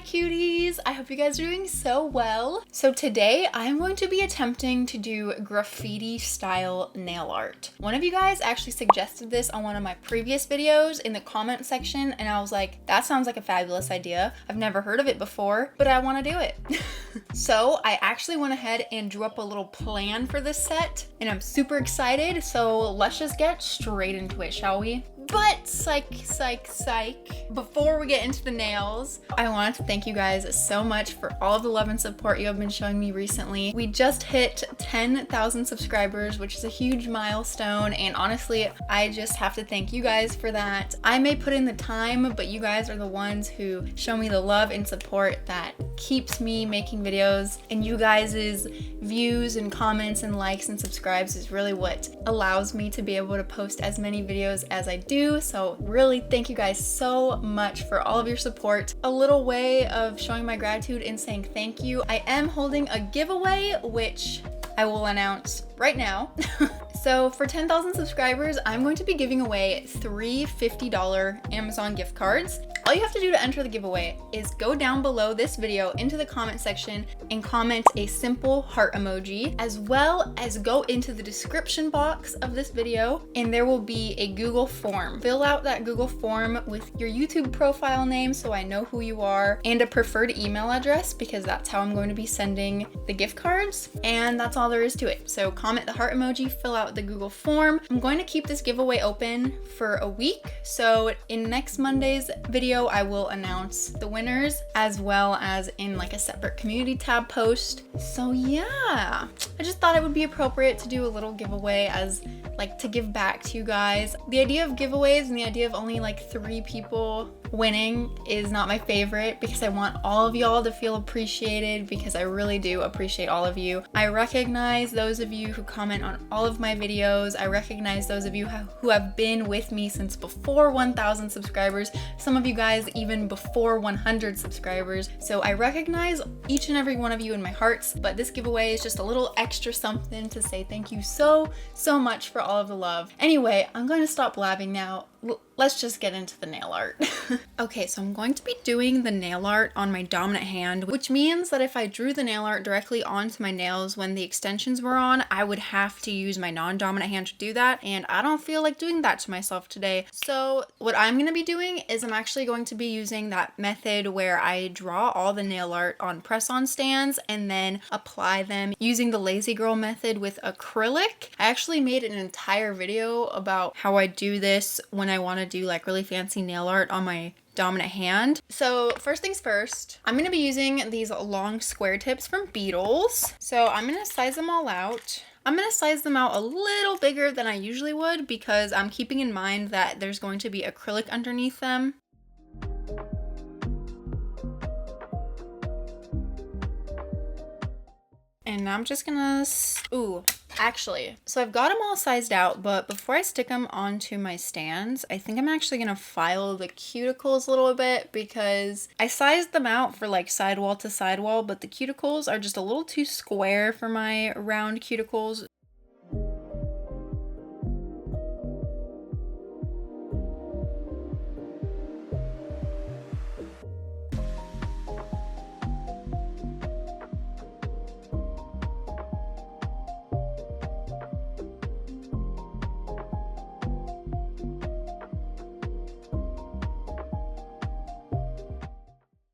cuties! I hope you guys are doing so well. So today I'm going to be attempting to do graffiti style nail art. One of you guys actually suggested this on one of my previous videos in the comment section, and I was like, that sounds like a fabulous idea. I've never heard of it before, but I want to do it. So I actually went ahead and drew up a little plan for this set, and I'm super excited. So let's just get straight into it, shall we? But psych. Before we get into the nails, I wanted to thank you guys so much for all of the love and support you have been showing me recently. We just hit 10,000 subscribers, which is a huge milestone, and honestly, I just have to thank you guys for that. I may put in the time, but you guys are the ones who show me the love and support that keeps me making videos, and you guys' views and comments and likes and subscribes is really what allows me to be able to post as many videos as I do. So really thank you guys so much for all of your support. A little way of showing my gratitude and saying thank you, I am holding a giveaway, which I will announce right now. So for 10,000 subscribers, I'm going to be giving away 3 $50 Amazon gift cards. All you have to do to enter the giveaway is go down below this video into the comment section and comment a simple heart emoji, as well as go into the description box of this video and there will be a Google form. Fill out that Google form with your YouTube profile name so I know who you are, and a preferred email address because that's how I'm going to be sending the gift cards, and that's all there is to it. So comment the heart emoji, fill out the Google form. I'm going to keep this giveaway open for a week, so in next Monday's video I will announce the winners, as well as in like a separate community tab post. So yeah, I just thought it would be appropriate to do a little giveaway as like to give back to you guys. The idea of giveaways and the idea of only like 3 people winning is not my favorite, because I want all of y'all to feel appreciated, because I really do appreciate all of you. I recognize those of you who comment on all of my videos. I recognize those of you who have been with me since before 1,000 subscribers, some of you guys even before 100 subscribers. So I recognize each and every one of you in my hearts, but this giveaway is just a little extra something to say thank you so much for all of the love. Anyway, I'm going to stop blabbing now. Let's just get into the nail art. Okay, so I'm going to be doing the nail art on my dominant hand, which means that if I drew the nail art directly onto my nails when the extensions were on, I would have to use my non-dominant hand to do that, and I don't feel like doing that to myself today. So what I'm going to be doing is I'm actually going to be using that method where I draw all the nail art on press-on stands and then apply them using the lazy girl method with acrylic. I actually made an entire video about how I do this when I want to do like really fancy nail art on my dominant hand. So first things first, I'm going to be using these long square tips from Beetles. So I'm going to size them all out. I'm going to size them out a little bigger than I usually would because I'm keeping in mind that there's going to be acrylic underneath them. And now I'm just gonna, so I've got them all sized out, but before I stick them onto my stands, I think I'm actually gonna file the cuticles a little bit, because I sized them out for like sidewall to sidewall, but the cuticles are just a little too square for my round cuticles.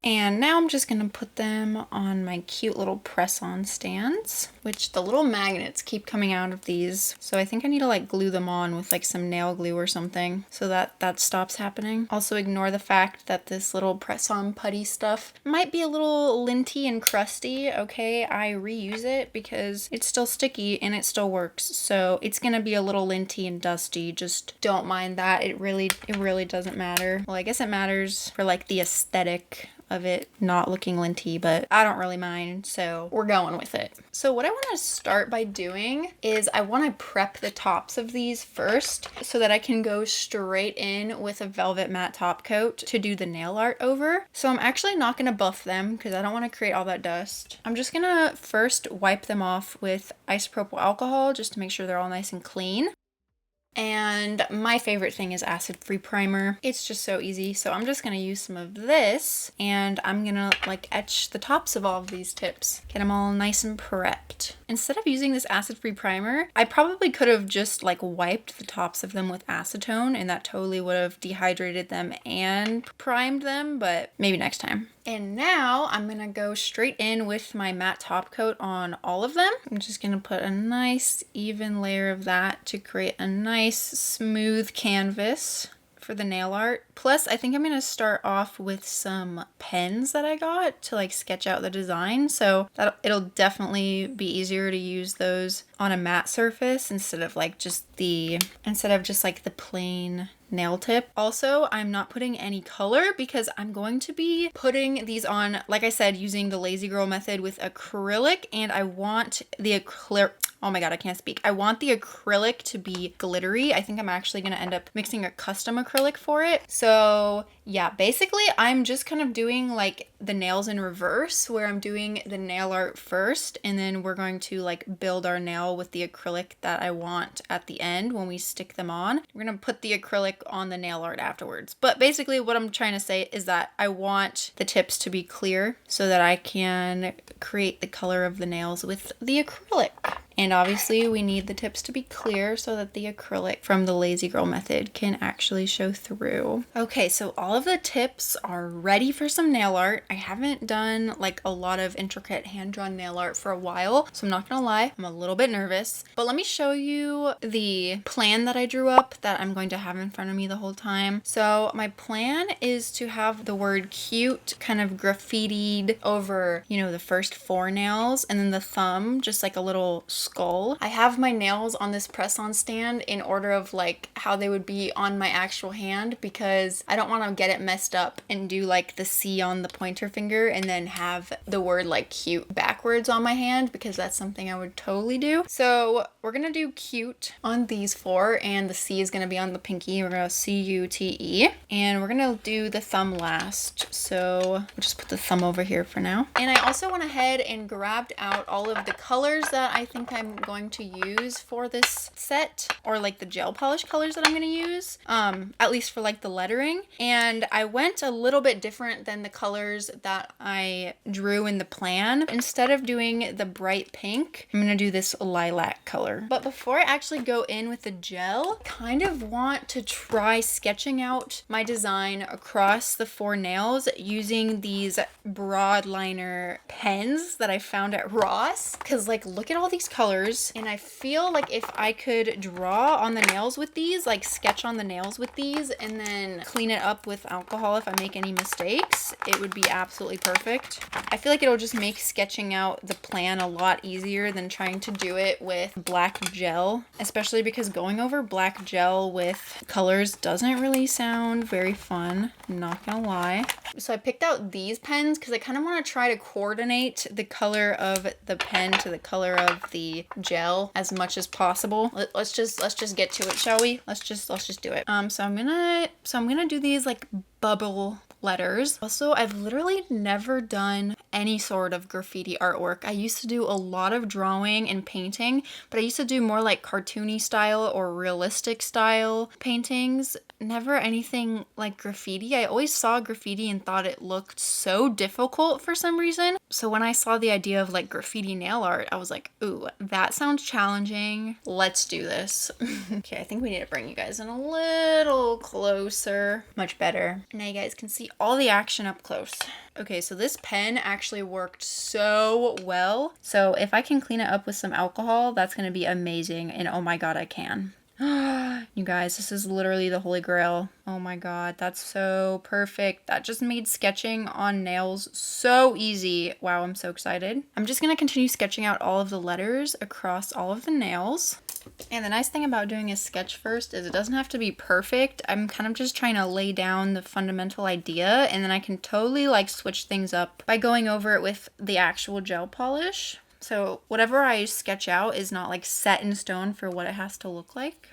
And now I'm just gonna put them on my cute little press-on stands, which the little magnets keep coming out of these. So I think I need to like glue them on with like some nail glue or something so that that stops happening. Also ignore the fact that this little press-on putty stuff might be a little linty and crusty, okay? I reuse it because it's still sticky and it still works. So it's gonna be a little linty and dusty. Just don't mind that. It really doesn't matter. Well, I guess it matters for like the aesthetic of it not looking linty, but I don't really mind, so we're going with it. So what I want to start by doing is I want to prep the tops of these first so that I can go straight in with a velvet matte top coat to do the nail art over. So I'm actually not going to buff them because I don't want to create all that dust. I'm just going to first wipe them off with isopropyl alcohol just to make sure they're all nice and clean. And my favorite thing is acid-free primer. It's just so easy. So I'm just gonna use some of this and I'm gonna like etch the tops of all of these tips. Get them all nice and prepped. Instead of using this acid-free primer, I probably could have just like wiped the tops of them with acetone and that totally would have dehydrated them and primed them, but maybe next time. And now I'm gonna go straight in with my matte top coat on all of them. I'm just gonna put a nice even layer of that to create a nice smooth canvas for the nail art. Plus, I think I'm gonna start off with some pens that I got to like sketch out the design. So that it'll definitely be easier to use those on a matte surface instead of just like the plain nail tip. Also, I'm not putting any color because I'm going to be putting these on, like I said, using the lazy girl method with acrylic, and I want the acrylic, oh my god, I can't speak. I want the acrylic to be glittery. I think I'm actually going to end up mixing a custom acrylic for it. So yeah, basically I'm just kind of doing like the nails in reverse, where I'm doing the nail art first and then we're going to like build our nail with the acrylic that I want at the end when we stick them on. We're going to put the acrylic on the nail art afterwards. But basically what I'm trying to say is that I want the tips to be clear so that I can create the color of the nails with the acrylic. And obviously we need the tips to be clear so that the acrylic from the lazy girl method can actually show through. Okay, so all of the tips are ready for some nail art. I haven't done like a lot of intricate hand-drawn nail art for a while, so I'm not gonna lie, I'm a little bit nervous. But let me show you the plan that I drew up that I'm going to have in front of me the whole time. So my plan is to have the word cute kind of graffitied over, you know, the first 4 nails, and then the thumb just like a little skull. I have my nails on this press-on stand in order of like how they would be on my actual hand because I don't want to get it messed up and do like the C on the pointer finger and then have the word like cute backwards on my hand, because that's something I would totally do. So we're gonna do cute on these 4 and the C is gonna be on the pinky. We're gonna C-U-T-E and we're gonna do the thumb last. So we'll just put the thumb over here for now. And I also went ahead and grabbed out all of the colors that I think I'm going to use for this set, or like the gel polish colors that I'm going to use, at least for like the lettering. And I went a little bit different than the colors that I drew in the plan. Instead of doing the bright pink, I'm going to do this lilac color. But before I actually go in with the gel, I kind of want to try sketching out my design across the 4 nails using these broad liner pens that I found at Ross. Because like, look at all these colors, and I feel like if I could draw on the nails with these, like sketch on the nails with these and then clean it up with alcohol if I make any mistakes, it would be absolutely perfect. I feel like it'll just make sketching out the plan a lot easier than trying to do it with black gel, especially because going over black gel with colors doesn't really sound very fun, not gonna lie. So I picked out these pens because I kind of want to try to coordinate the color of the pen to the color of the gel as much as possible. Let's just get to it, shall we? Let's just do it. So I'm gonna do these like bubble letters. Also, I've literally never done any sort of graffiti artwork. I used to do a lot of drawing and painting, but I used to do more like cartoony style or realistic style paintings. Never anything like graffiti. I always saw graffiti and thought it looked so difficult for some reason. So when I saw the idea of like graffiti nail art, I was like, ooh, that sounds challenging. Let's do this. Okay, I think we need to bring you guys in a little closer. Much better. Now you guys can see all the action up close. Okay, so this pen actually worked so well. So if I can clean it up with some alcohol, that's gonna be amazing. And oh my god, I can. You guys, this is literally the holy grail. Oh my god, that's so perfect. That just made sketching on nails so easy. Wow, I'm so excited. I'm just gonna continue sketching out all of the letters across all of the nails. And the nice thing about doing a sketch first is it doesn't have to be perfect. I'm kind of just trying to lay down the fundamental idea, and then I can totally like switch things up by going over it with the actual gel polish. So whatever I sketch out is not like set in stone for what it has to look like.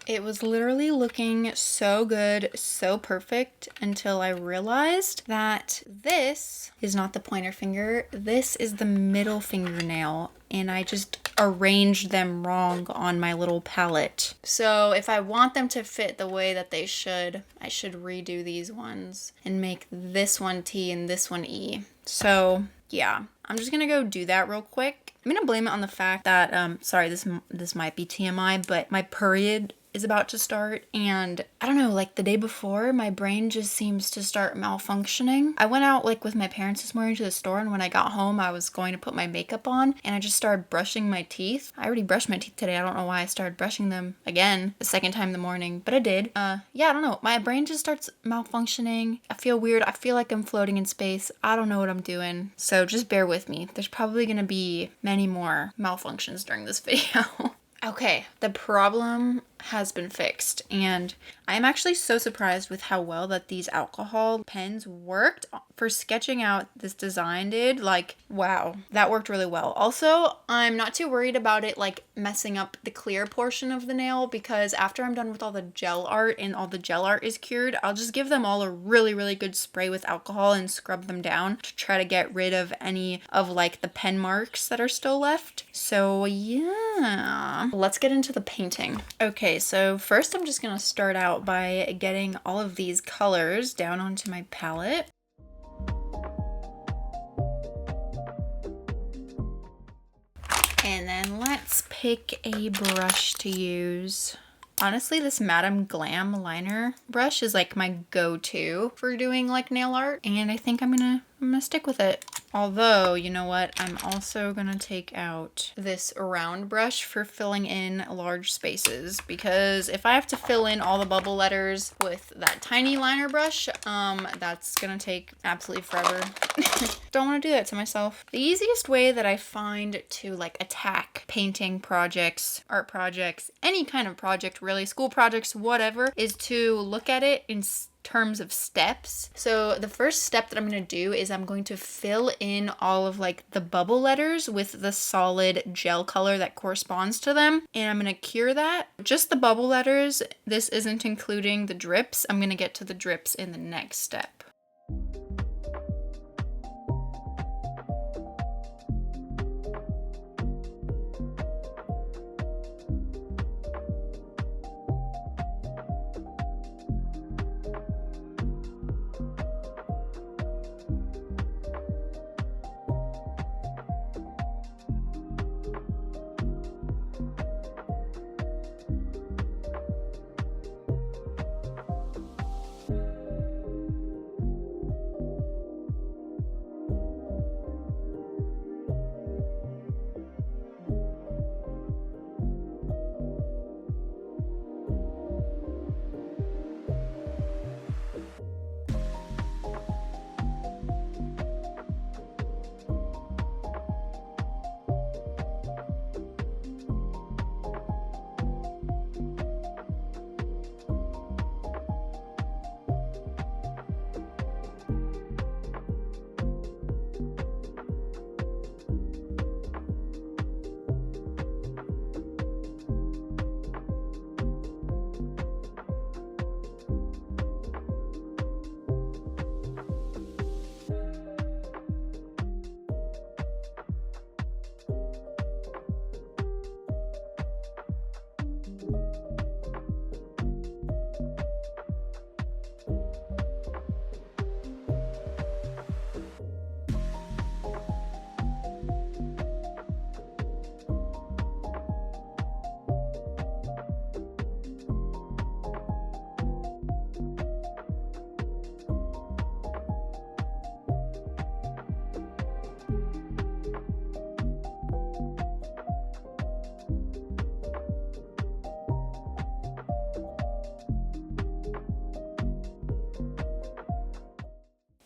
It was literally looking so good, so perfect, until I realized that this is not the pointer finger. This is the middle fingernail, and I just arranged them wrong on my little palette. So if I want them to fit the way that they should, I should redo these ones and make this one T and this one E. So yeah, I'm just gonna go do that real quick. I'm gonna blame it on the fact that, sorry, this might be TMI, but my period is about to start, and I don't know, like the day before, my brain just seems to start malfunctioning. I went out like with my parents this morning to the store, and when I got home, I was going to put my makeup on, and I just started brushing my teeth. I already brushed my teeth today. I don't know why I started brushing them again the second time in the morning, but I did. Yeah, I don't know. My brain just starts malfunctioning. I feel weird. I feel like I'm floating in space. I don't know what I'm doing. So just bear with me. There's probably gonna be many more malfunctions during this video. Okay, the problem has been fixed, and I'm actually so surprised with how well that these alcohol pens worked for sketching out this design, dude. Like, wow, that worked really well. Also, I'm not too worried about it like messing up the clear portion of the nail, because after I'm done with all the gel art and all the gel art is cured, I'll just give them all a really, really good spray with alcohol and scrub them down to try to get rid of any of like the pen marks that are still left. So yeah, let's get into the painting. Okay, so first I'm just gonna start out by getting all of these colors down onto my palette. And then let's pick a brush to use. Honestly, this Madame Glam liner brush is like my go-to for doing like nail art, and I think I'm gonna stick with it. Although, you know what? I'm also gonna take out this round brush for filling in large spaces, because if I have to fill in all the bubble letters with that tiny liner brush, that's gonna take absolutely forever. Don't want to do that to myself. The easiest way that I find to like attack painting projects, art projects, any kind of project really, school projects, whatever, is to look at it in terms of steps. So the first step that I'm going to do is I'm going to fill in all of like the bubble letters with the solid gel color that corresponds to them, and I'm going to cure that. Just the bubble letters. This isn't including the drips. I'm going to get to the drips in the next step.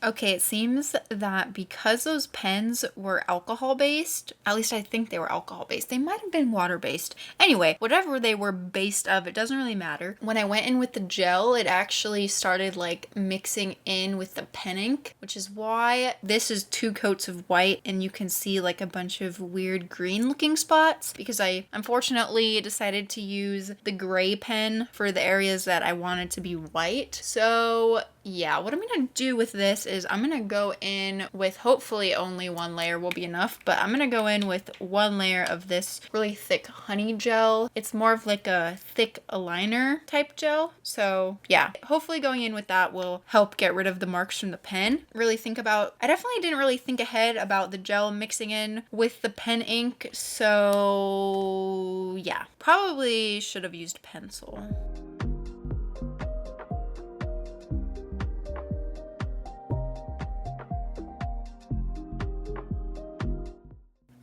Okay, it seems that because those pens were alcohol based, at least I think they were alcohol based. They might have been water based. Anyway, whatever they were based of, it doesn't really matter. When I went in with the gel, it actually started like mixing in with the pen ink, which is why this is 2 coats of white and you can see like a bunch of weird green looking spots, because I unfortunately decided to use the gray pen for the areas that I wanted to be white. So yeah, what I'm gonna do with this is I'm gonna go in with, hopefully only 1 layer will be enough, but I'm gonna go in with 1 layer of this really thick honey gel. It's more of like a thick aligner type gel. So yeah, hopefully going in with that will help get rid of the marks from the pen. I definitely didn't really think ahead about the gel mixing in with the pen ink. So yeah, probably should have used pencil.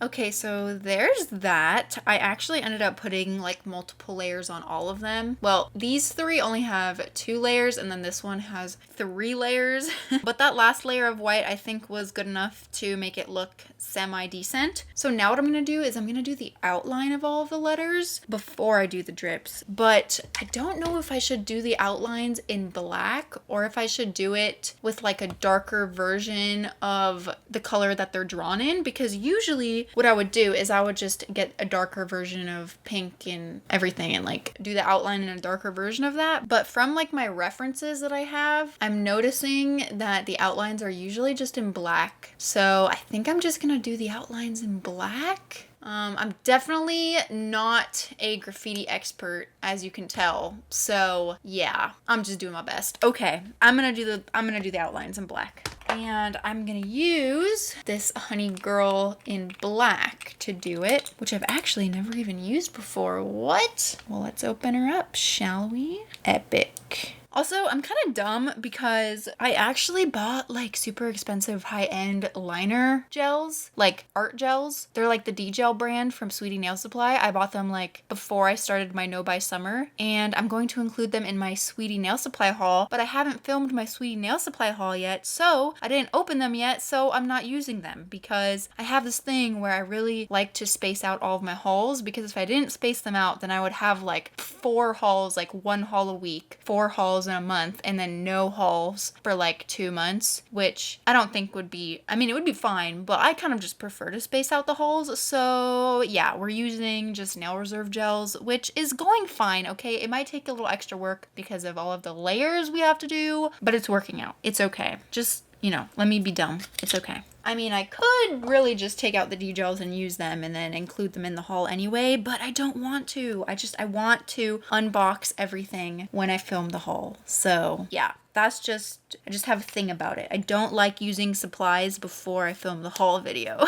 Okay, so there's that. I actually ended up putting like multiple layers on all of them. Well, these 3 only have 2 layers and then this one has 3 layers. But that last layer of white I think was good enough to make it look semi-decent. So now what I'm gonna do is I'm gonna do the outline of all of the letters before I do the drips. But I don't know if I should do the outlines in black or if I should do it with like a darker version of the color that they're drawn in, because usually what I would do is I would just get a darker version of pink and everything and like do the outline in a darker version of that. But from like my references that I have, I'm noticing that the outlines are usually just in black. So I think I'm just gonna do the outlines in black. I'm definitely not a graffiti expert, as you can tell. So yeah, I'm just doing my best. Okay, I'm gonna do the outlines in black. And I'm gonna use this Honey Girl in black to do it, which I've actually never even used before. What? Well, let's open her up, shall we? Epic. Also, I'm kind of dumb because I actually bought like super expensive high-end liner gels, like art gels. They're like the D-Gel brand from Sweetie Nail Supply. I bought them like before I started my No Buy Summer, and I'm going to include them in my Sweetie Nail Supply haul, but I haven't filmed my Sweetie Nail Supply haul yet, so I didn't open them yet, so I'm not using them because I have this thing where I really like to space out all of my hauls, because if I didn't space them out, then I would have like 4 hauls, like 1 haul a week, 4 hauls in a month, and then no hauls for like 2 months, which I don't think would be, I mean, it would be fine, but I kind of just prefer to space out the hauls. So yeah, we're using just Nail Reserve gels, which is going fine, okay? It might take a little extra work because of all of the layers we have to do, but it's working out. It's okay. Just, you know, let me be dumb. It's okay. I mean, I could really just take out the D-gels and use them and then include them in the haul anyway, but I don't want to. I want to unbox everything when I film the haul. So yeah, I just have a thing about it. I don't like using supplies before I film the haul video.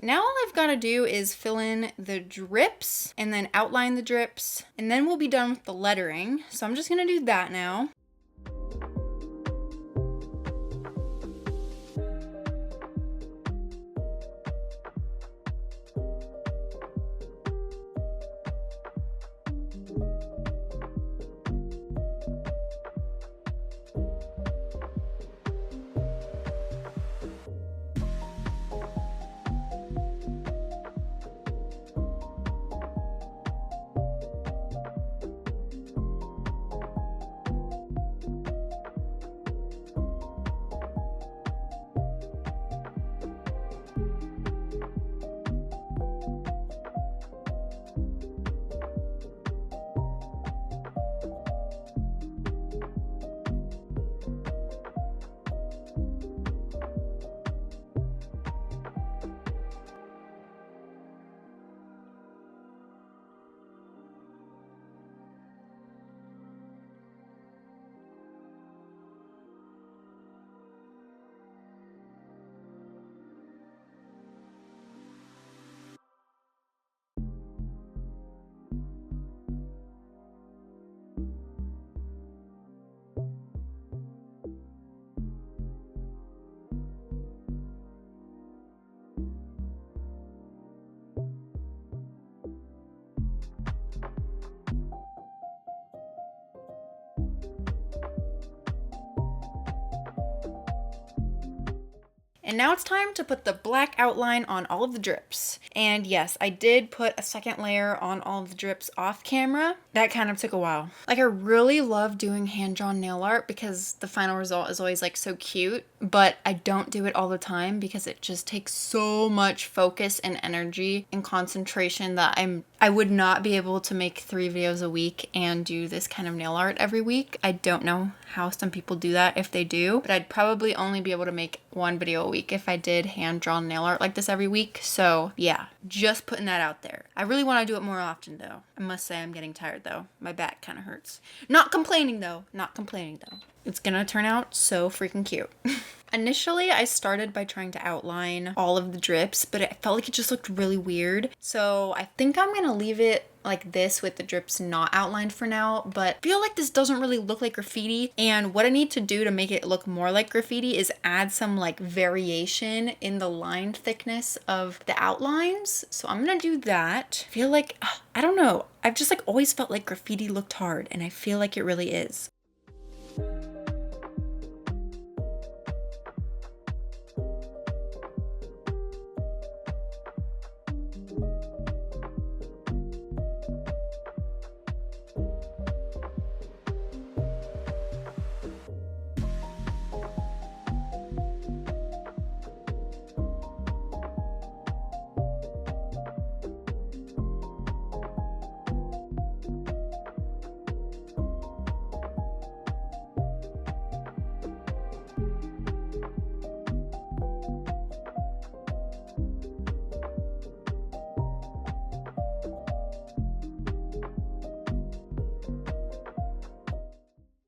Now all I've got to do is fill in the drips and then outline the drips, and then we'll be done with the lettering. So I'm just going to do that now. And now it's time to put the black outline on all of the drips. And yes, I did put a second layer on all of the drips off camera. That kind of took a while. Like, I really love doing hand-drawn nail art because the final result is always like so cute, but I don't do it all the time because it just takes so much focus and energy and concentration that I would not be able to make 3 videos a week and do this kind of nail art every week. I don't know how some people do that if they do, but I'd probably only be able to make 1 video a week if I did hand-drawn nail art like this every week. So yeah, just putting that out there. I really want to do it more often though. I must say I'm getting tired though. My back kind of hurts. Not complaining though. Not complaining though. It's gonna turn out so freaking cute. Initially, I started by trying to outline all of the drips, but it felt like it just looked really weird. So I think I'm gonna leave it like this with the drips not outlined for now, but I feel like this doesn't really look like graffiti. And what I need to do to make it look more like graffiti is add some like variation in the line thickness of the outlines. So I'm gonna do that. I feel like, I don't know. I've just like always felt like graffiti looked hard, and I feel like it really is.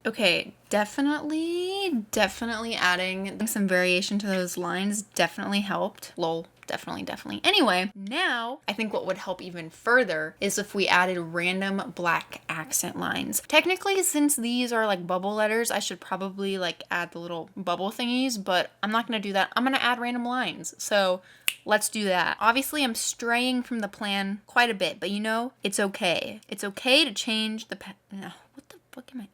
Okay, definitely adding some variation to those lines definitely helped. Lol. Definitely. Anyway, now I think what would help even further is if we added random black accent lines. Technically, since these are like bubble letters, I should probably like add the little bubble thingies, but I'm not gonna do that. I'm gonna add random lines. So let's do that. Obviously, I'm straying from the plan quite a bit, but you know, it's okay. It's okay to change the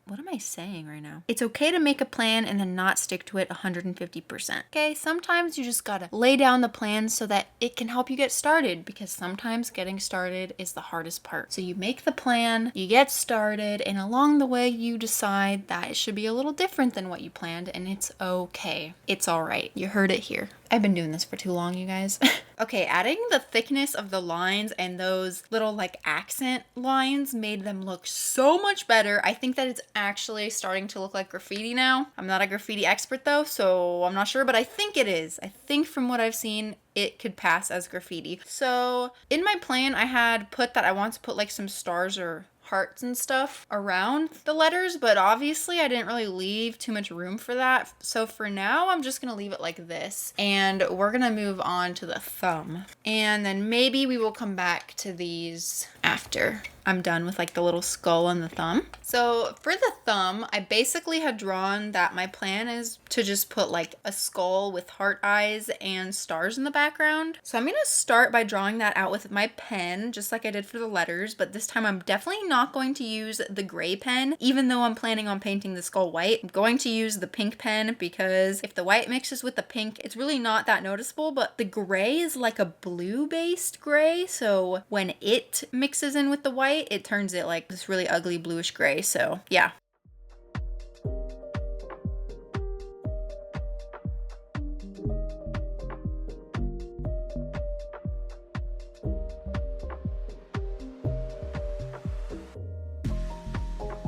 what am I saying right now? It's okay to make a plan and then not stick to it 150%. Okay, sometimes you just gotta lay down the plan so that it can help you get started, because sometimes getting started is the hardest part. So you make the plan, you get started, and along the way you decide that it should be a little different than what you planned, and it's okay. It's all right. You heard it here. I've been doing this for too long, you guys. Okay, adding the thickness of the lines and those little like accent lines made them look so much better. I think that it's actually starting to look like graffiti now. I'm not a graffiti expert though, so I'm not sure, but I think it is. I think from what I've seen, it could pass as graffiti. So in my plan, I had put that I want to put like some stars or hearts and stuff around the letters, but obviously I didn't really leave too much room for that. So for now, I'm just gonna leave it like this, and we're gonna move on to the thumb. And then maybe we will come back to these after I'm done with like the little skull and the thumb. So for the thumb, I basically had drawn that my plan is to just put like a skull with heart eyes and stars in the background. So I'm gonna start by drawing that out with my pen, just like I did for the letters, but this time I'm definitely not going to use the gray pen, even though I'm planning on painting the skull white. I'm going to use the pink pen because if the white mixes with the pink, it's really not that noticeable, but the gray is like a blue-based gray, so when it mixes in with the white, it turns it like this really ugly bluish gray. So yeah.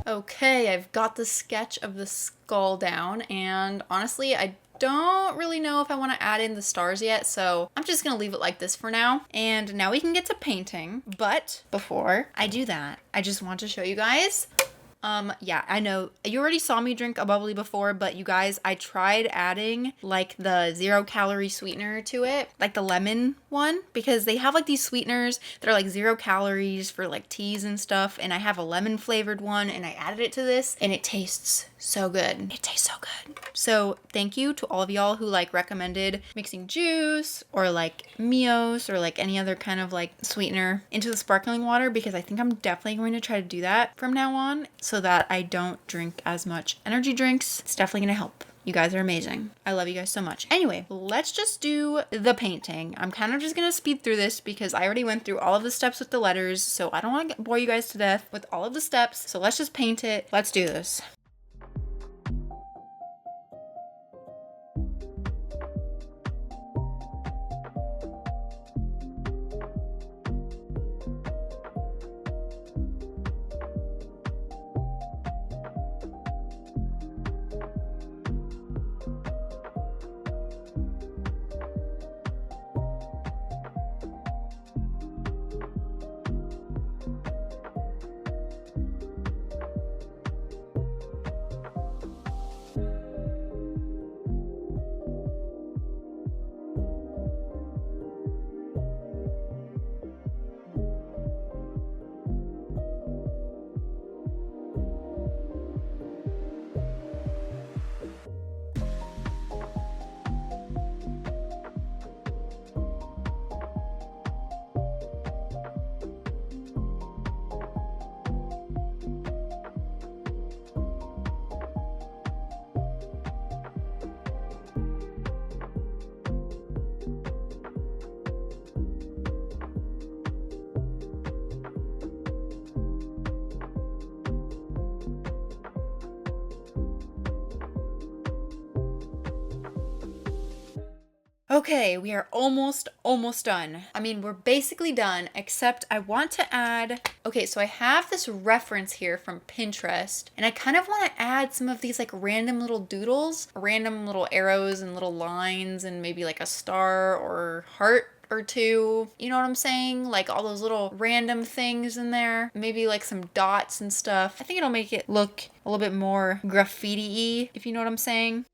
Okay, I've got the sketch of the skull down, and honestly, I don't really know if I want to add in the stars yet, so I'm just gonna leave it like this for now. And now we can get to painting, but before I do that, I just want to show you guys. Yeah, I know you already saw me drink a bubbly before, but you guys, I tried adding like the 0-calorie sweetener to it, like the lemon one, because they have like these sweeteners that are like 0 calories for like teas and stuff, and I have a lemon flavored one, and I added it to this, and it tastes so good. It tastes so good. So thank you to all of y'all who like recommended mixing juice or like Mios or like any other kind of like sweetener into the sparkling water, because I think I'm definitely going to try to do that from now on so that I don't drink as much energy drinks. It's definitely gonna help. You guys are amazing. I love you guys so much. Anyway, let's just do the painting. I'm kind of just gonna speed through this because I already went through all of the steps with the letters, so I don't want to bore you guys to death with all of the steps. So let's just paint it. Let's do this. Okay, we are almost done. I mean, we're basically done, except I want to add, okay, so I have this reference here from Pinterest, and I kind of want to add some of these like random little doodles, random little arrows and little lines, and maybe like a star or heart or two. You know what I'm saying? Like all those little random things in there. Maybe like some dots and stuff. I think it'll make it look a little bit more graffiti-y, if you know what I'm saying.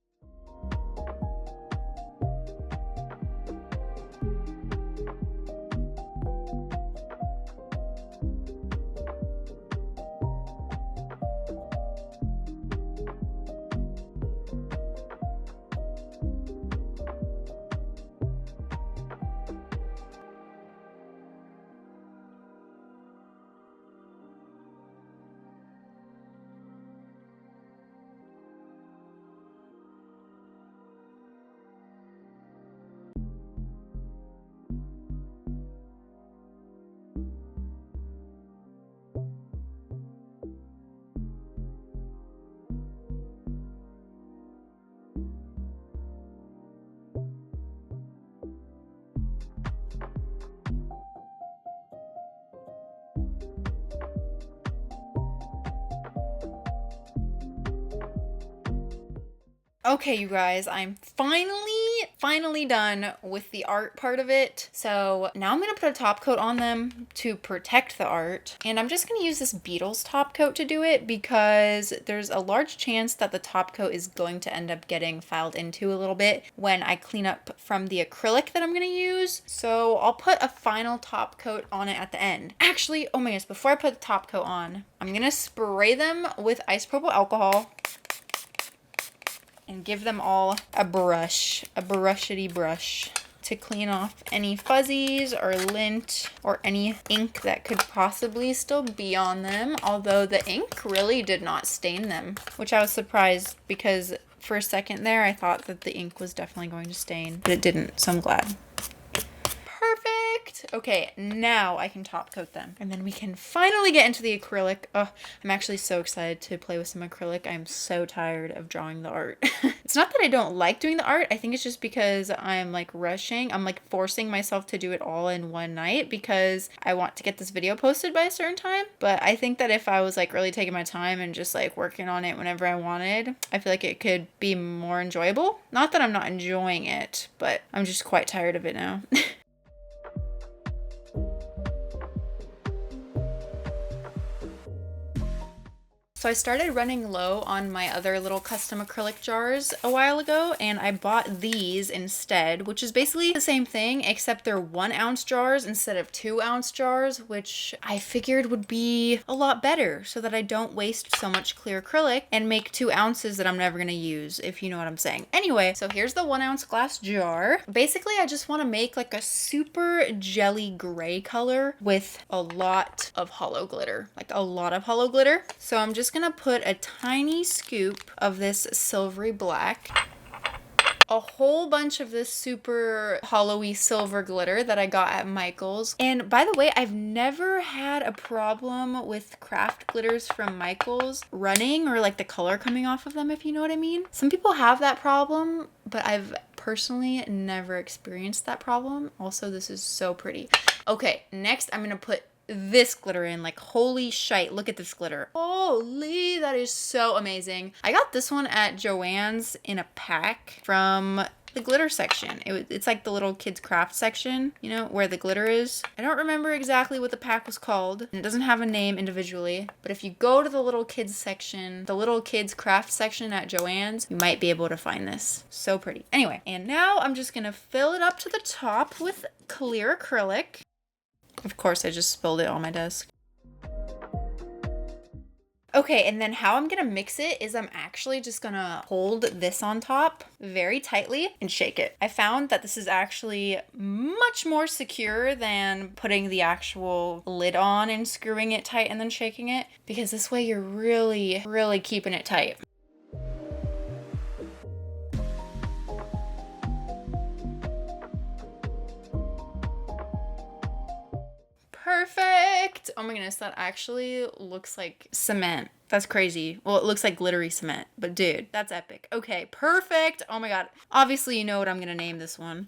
Okay, you guys, I'm finally done with the art part of it. So now I'm gonna put a top coat on them to protect the art. And I'm just gonna use this Beatles top coat to do it because there's a large chance that the top coat is going to end up getting filed into a little bit when I clean up from the acrylic that I'm gonna use. So I'll put a final top coat on it at the end. Actually, oh my goodness, before I put the top coat on, I'm gonna spray them with isopropyl alcohol and give them all a brushity brush to clean off any fuzzies or lint or any ink that could possibly still be on them, although the ink really did not stain them, which I was surprised because for a second there I thought that the ink was definitely going to stain, but it didn't, so I'm glad. Perfect. Okay, now I can top coat them and then we can finally get into the acrylic. Oh, I'm actually so excited to play with some acrylic. I'm so tired of drawing the art. It's not that I don't like doing the art. I think it's just because I'm like rushing. I'm like forcing myself to do it all in one night because I want to get this video posted by a certain time. But I think that if I was like really taking my time and just like working on it whenever I wanted, I feel like it could be more enjoyable. Not that I'm not enjoying it, but I'm just quite tired of it now. So I started running low on my other little custom acrylic jars a while ago, and I bought these instead, which is basically the same thing, except they're 1 ounce jars instead of 2 ounce jars, which I figured would be a lot better so that I don't waste so much clear acrylic and make 2 ounces that I'm never gonna use, if you know what I'm saying. Anyway, so here's the 1 ounce glass jar. Basically, I just wanna make like a super jelly gray color with a lot of hollow glitter, like a lot of hollow glitter. So I'm just just gonna put a tiny scoop of this silvery black, a whole bunch of this super hollowy silver glitter that I got at Michael's. And by the way, I've never had a problem with craft glitters from Michael's running or like the color coming off of them, if you know what I mean. Some people have that problem, but I've personally never experienced that problem. Also, this is so pretty. Okay, next I'm gonna put this glitter in. Like, holy shite, look at this glitter. Holy, that is so amazing. I got this one at Joann's in a pack from the glitter section. It's like the little kids craft section, you know, where the glitter is. I don't remember exactly what the pack was called, and it doesn't have a name individually, but if you go to the little kids section, the little kids craft section at Joann's, you might be able to find this. So pretty. Anyway, and now I'm just gonna fill it up to the top with clear acrylic. Of course, I just spilled it on my desk. Okay, and then how I'm gonna mix it is I'm actually just gonna hold this on top very tightly and shake it. I found that this is actually much more secure than putting the actual lid on and screwing it tight and then shaking it, because this way you're really, really keeping it tight. Perfect. Oh my goodness, that actually looks like cement. That's crazy. Well, it looks like glittery cement, but dude, that's epic. Okay, perfect. Oh my god. Obviously, you know what I'm gonna name this one.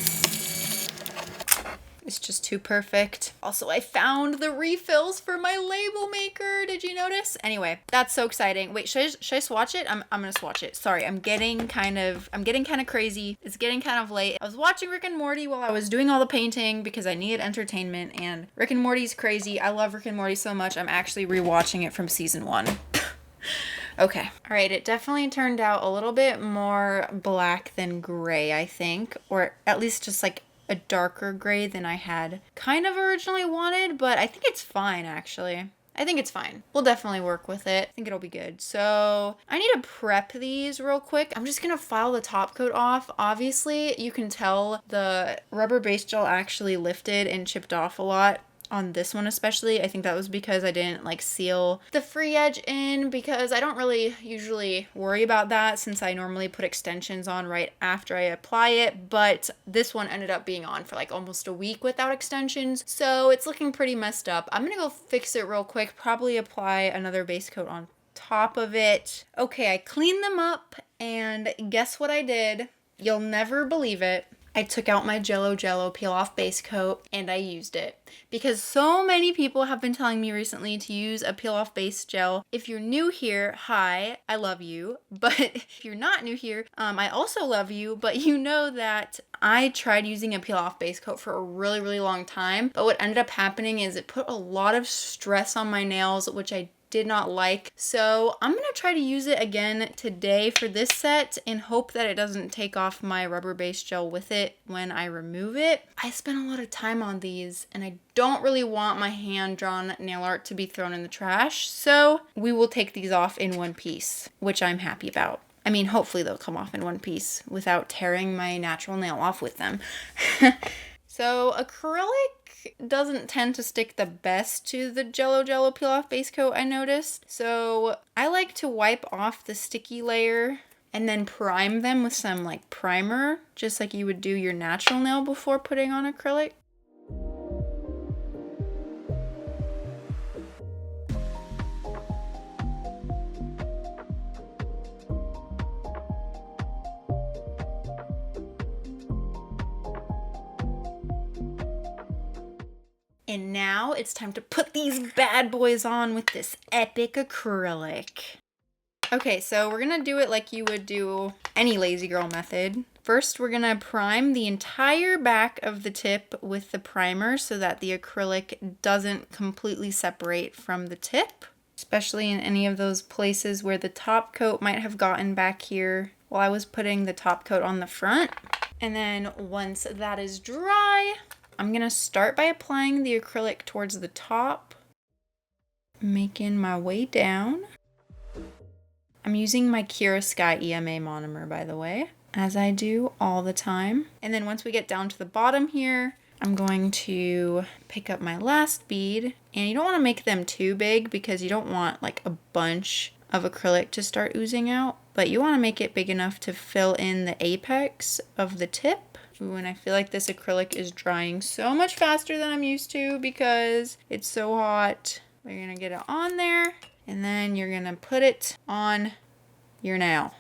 It's just too perfect. Also, I found the refills for my label maker. Did you notice? Anyway, that's so exciting. Wait, should I swatch it? I'm gonna swatch it. Sorry, I'm getting kind of crazy. It's getting kind of late. I was watching Rick and Morty while I was doing all the painting because I needed entertainment, and Rick and Morty's crazy. I love Rick and Morty so much. I'm actually rewatching it from season 1. Okay. All right, it definitely turned out a little bit more black than gray, I think, or at least just like a darker gray than I had kind of originally wanted, but I think it's fine, actually. I think it's fine. We'll definitely work with it. I think it'll be good. So I need to prep these real quick. I'm just gonna file the top coat off. Obviously, you can tell the rubber base gel actually lifted and chipped off a lot on this one especially. I think that was because I didn't like seal the free edge in, because I don't really usually worry about that since I normally put extensions on right after I apply it, but this one ended up being on for like almost a week without extensions, so it's looking pretty messed up. I'm gonna go fix it real quick, probably apply another base coat on top of it. Okay, I cleaned them up, and guess what I did? You'll never believe it. I took out my Jello peel off base coat and I used it, because so many people have been telling me recently to use a peel off base gel. If you're new here, hi, I love you. But if you're not new here, I also love you, but you know that I tried using a peel off base coat for a really, really long time. But what ended up happening is it put a lot of stress on my nails, which I did not like. So I'm gonna try to use it again today for this set and hope that it doesn't take off my rubber base gel with it when I remove it. I spent a lot of time on these and I don't really want my hand-drawn nail art to be thrown in the trash, so we will take these off in one piece, which I'm happy about. I mean, hopefully they'll come off in one piece without tearing my natural nail off with them. So acrylic doesn't tend to stick the best to the Jello peel off base coat, I noticed. So I like to wipe off the sticky layer and then prime them with some like primer, just like you would do your natural nail before putting on acrylic. And now it's time to put these bad boys on with this epic acrylic. Okay, so we're gonna do it like you would do any lazy girl method. First, we're gonna prime the entire back of the tip with the primer so that the acrylic doesn't completely separate from the tip, especially in any of those places where the top coat might have gotten back here while I was putting the top coat on the front. And then once that is dry, I'm gonna start by applying the acrylic towards the top, making my way down. I'm using my Kira Sky EMA monomer, by the way, as I do all the time. And then once we get down to the bottom here, I'm going to pick up my last bead, and you don't want to make them too big because you don't want like a bunch of acrylic to start oozing out, but you want to make it big enough to fill in the apex of the tip. Ooh, and I feel like this acrylic is drying so much faster than I'm used to because it's so hot. We're gonna get it on there, and then you're gonna put it on your nail.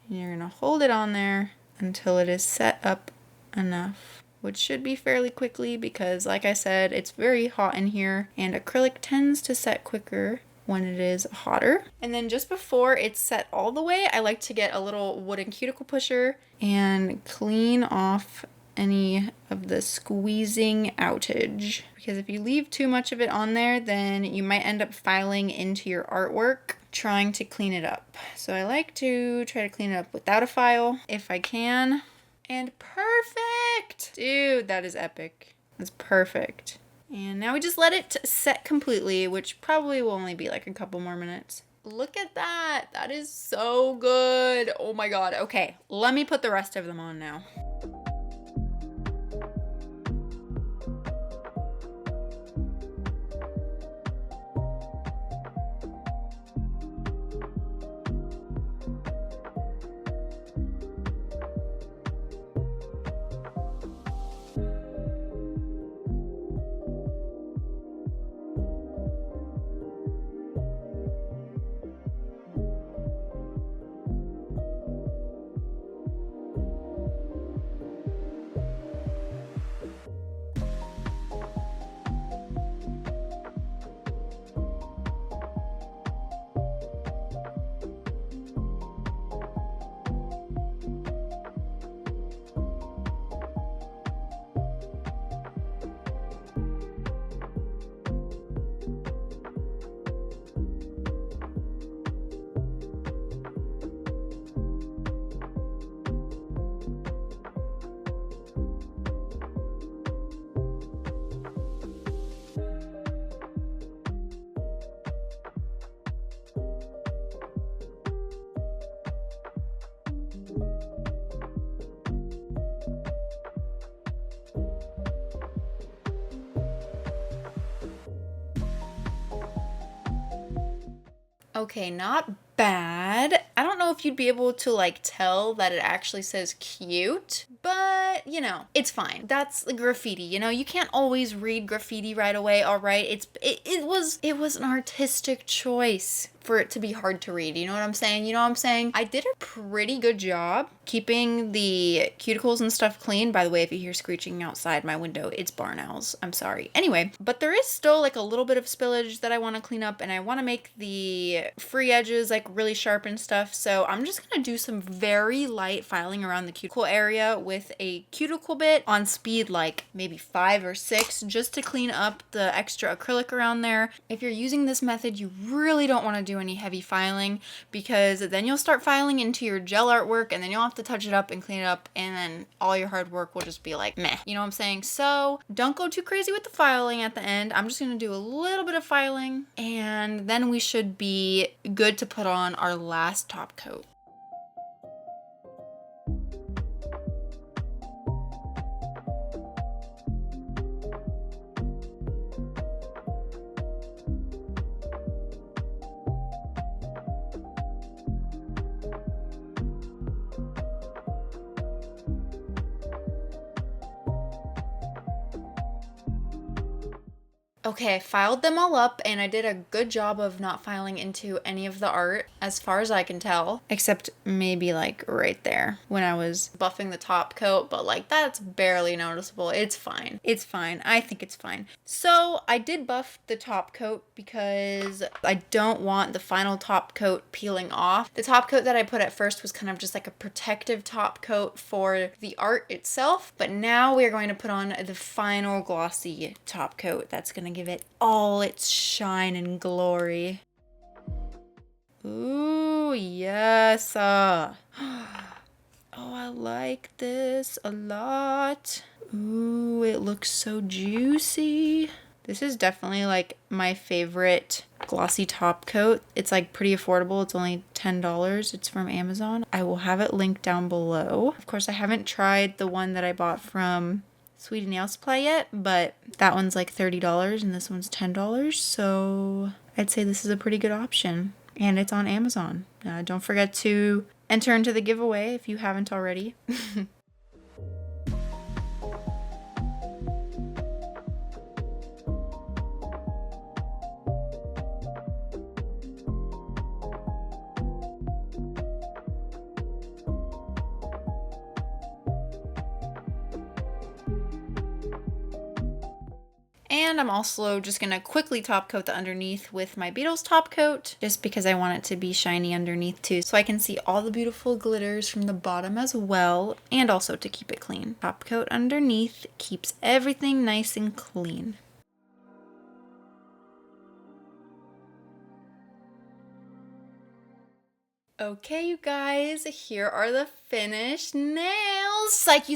And you're gonna hold it on there until it is set up enough, which should be fairly quickly because, like I said, it's very hot in here, and acrylic tends to set quicker when it is hotter. And then just before it's set all the way, I like to get a little wooden cuticle pusher and clean off any of the squeezing outage, because if you leave too much of it on there, then you might end up filing into your artwork trying to clean it up. So I like to try to clean it up without a file if I can. And perfect! Dude, that is epic. That's perfect. And now we just let it set completely, which probably will only be like a couple more minutes. Look at that. That is so good. Oh my god. Okay, let me put the rest of them on now. Okay, not bad. I don't know if you'd be able to like tell that it actually says cute, but you know, it's fine. That's the graffiti, you know, you can't always read graffiti right away, all right? It was an artistic choice for it to be hard to read. You know what I'm saying? You know what I'm saying? I did a pretty good job keeping the cuticles and stuff clean. By the way, if you hear screeching outside my window, it's barn owls. I'm sorry. Anyway, but there is still like a little bit of spillage that I want to clean up, and I want to make the free edges like really sharp and stuff. So I'm just going to do some very light filing around the cuticle area with a cuticle bit on speed like maybe 5 or 6 just to clean up the extra acrylic around there. If you're using this method, you really don't want to do any heavy filing, because then you'll start filing into your gel artwork and then you'll have to touch it up and clean it up, and then all your hard work will just be like meh. You know what I'm saying? So don't go too crazy with the filing at the end. I'm just going to do a little bit of filing, and then we should be good to put on our last top coat. Okay, I filed them all up, and I did a good job of not filing into any of the art as far as I can tell, except maybe like right there when I was buffing the top coat, but like that's barely noticeable. It's fine. It's fine. I think it's fine. So I did buff the top coat because I don't want the final top coat peeling off. The top coat that I put at first was kind of just like a protective top coat for the art itself, but now we are going to put on the final glossy top coat that's going to give it all its shine and glory. Ooh, yes. Oh, I like this a lot. Ooh, it looks so juicy. This is definitely like my favorite glossy top coat. It's like pretty affordable. It's only $10. It's from Amazon. I will have it linked down below. Of course, I haven't tried the one that I bought from Sweet Nail Supply yet, but that one's like $30 and this one's $10, so I'd say this is a pretty good option. and it's on Amazon. Don't forget to enter into the giveaway if you haven't already. And I'm also just gonna quickly top coat the underneath with my Beetles top coat, just because I want it to be shiny underneath too, so I can see all the beautiful glitters from the bottom as well, and also to keep it clean. Top coat underneath keeps everything nice and clean. Okay, you guys, here are the finished nails. Psych,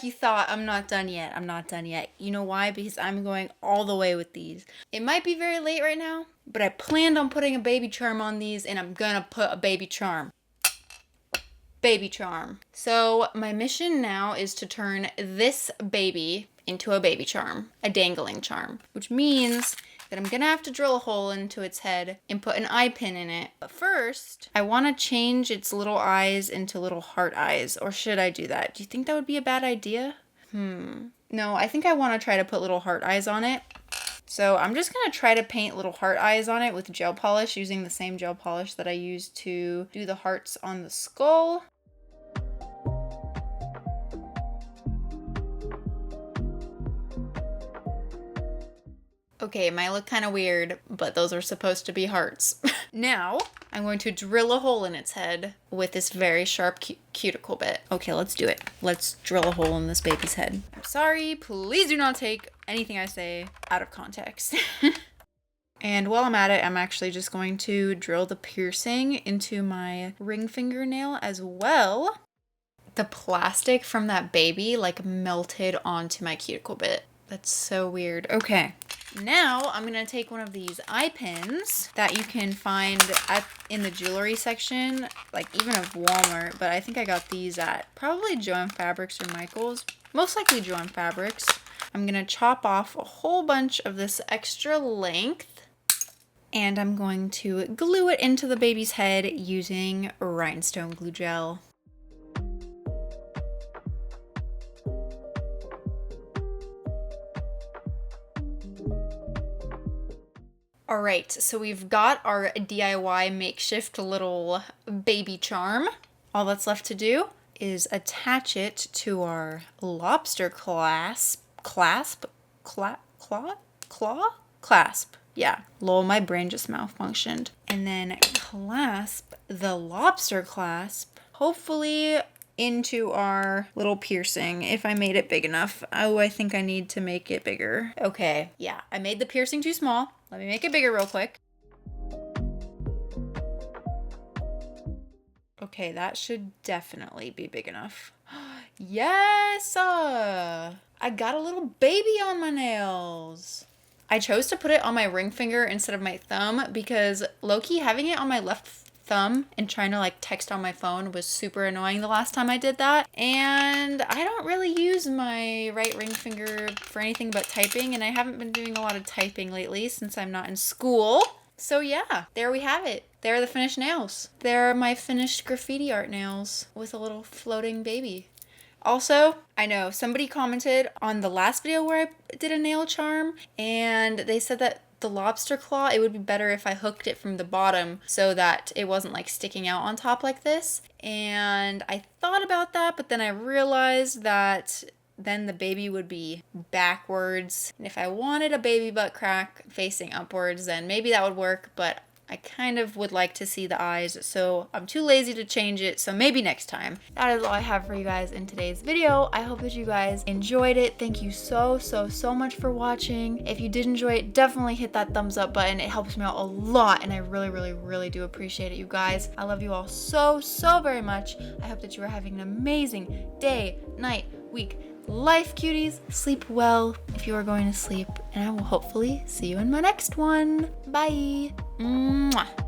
you thought I'm not done yet. I'm not done yet. You know why? Because I'm going all the way with these. It might be very late right now, but I planned on putting a baby charm on these, and I'm gonna put a baby charm. Baby charm. So my mission now is to turn this baby into a baby charm, a dangling charm, which means that I'm gonna have to drill a hole into its head and put an eye pin in it. But first, I wanna change its little eyes into little heart eyes, or should I do that? Do you think that would be a bad idea? No, I think I wanna try to put little heart eyes on it. So I'm just gonna try to paint little heart eyes on it with gel polish, using the same gel polish that I used to do the hearts on the skull. Okay, it might look kind of weird, but those are supposed to be hearts. Now, I'm going to drill a hole in its head with this very sharp cuticle bit. Okay, let's do it. Let's drill a hole in this baby's head. I'm sorry, please do not take anything I say out of context. And while I'm at it, I'm actually just going to drill the piercing into my ring fingernail as well. The plastic from that baby like melted onto my cuticle bit. That's so weird. Okay. Now I'm gonna take one of these eye pins that you can find in the jewelry section, like even of Walmart, but I think I got these at probably Joann Fabrics or Michael's, most likely Joann Fabrics. I'm gonna chop off a whole bunch of this extra length, and I'm going to glue it into the baby's head using rhinestone glue gel. All right, so we've got our DIY makeshift little baby charm. All that's left to do is attach it to our lobster clasp. Yeah, lol, my brain just malfunctioned. And then clasp the lobster clasp, hopefully into our little piercing, if I made it big enough. Oh, I think I need to make it bigger. Okay, yeah, I made the piercing too small. Let me make it bigger real quick. Okay, that should definitely be big enough. Yes! I got a little baby on my nails. I chose to put it on my ring finger instead of my thumb because low-key having it on my left thumb and trying to like text on my phone was super annoying the last time I did that. And I don't really use my right ring finger for anything but typing, and I haven't been doing a lot of typing lately since I'm not in school. So yeah, there we have it. There are the finished nails. There are my finished graffiti art nails with a little floating baby. Also, I know somebody commented on the last video where I did a nail charm, and they said that the lobster claw, it would be better if I hooked it from the bottom so that it wasn't like sticking out on top like this. And I thought about that, but then I realized that then the baby would be backwards. And if I wanted a baby butt crack facing upwards, then maybe that would work, but I kind of would like to see the eyes, so I'm too lazy to change it, so maybe next time. That is all I have for you guys in today's video. I hope that you guys enjoyed it. Thank you so much for watching. If you did enjoy it, definitely hit that thumbs up button. It helps me out a lot, and I really do appreciate it, you guys. I love you all so very much. I hope that you are having an amazing day, night, week, life, cuties. Sleep well if you are going to sleep, and I will hopefully see you in my next one. Bye. Mwah.